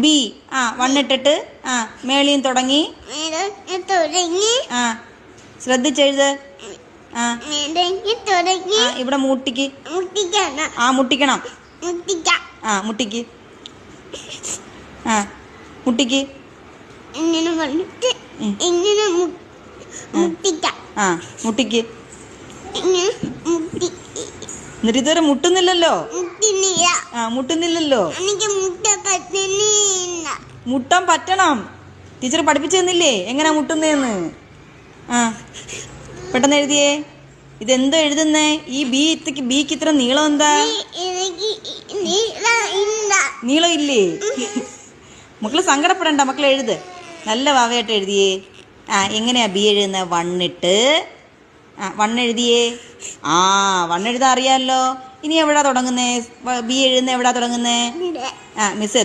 B. ആ വണ്ണിട്ടിട്ട് ആ മേളിയും തുടങ്ങി. ആ ശ്രദ്ധിച്ചെഴുത്. ആ ഇവിടെ മുട്ടിക്ക്. ആ മുട്ടിക്കണം. ആ മുട്ടിക്ക്. ആ മുട്ടിക്ക്. ആ മുട്ടിക്ക്. എന്നിട്ട് ഇതുവരെ മുട്ടുന്നില്ലല്ലോ. ആ മുട്ടുന്നില്ലല്ലോ. മുട്ടാൻ പറ്റണം. ടീച്ചർ പഠിപ്പിച്ചു തന്നില്ലേ എങ്ങനെയാ മുട്ടുന്നേന്ന്. ആ പെട്ടെന്ന് എഴുതിയേ. ഇതെന്തോ എഴുതുന്നേ? ഈ ബിക്ക് ഇത്ര നീളം എന്താ? നീളം ഇല്ലേ? മക്കള് സങ്കടപ്പെടണ്ട, മക്കൾ എഴുത്. നല്ല വാവയായിട്ട് എഴുതിയേ. ആ എങ്ങനെയാ ബി എഴുതുന്നത്? വണ്ണിട്ട് ആ വണ്ണെഴുതിയേ. ആ വണ്ണെഴുതാൻ അറിയാമല്ലോ. ഇനി എവിടാ തുടങ്ങുന്നേ? ബി എഴുതുന്ന എവിടാ തുടങ്ങുന്നേ? ആ മിസ്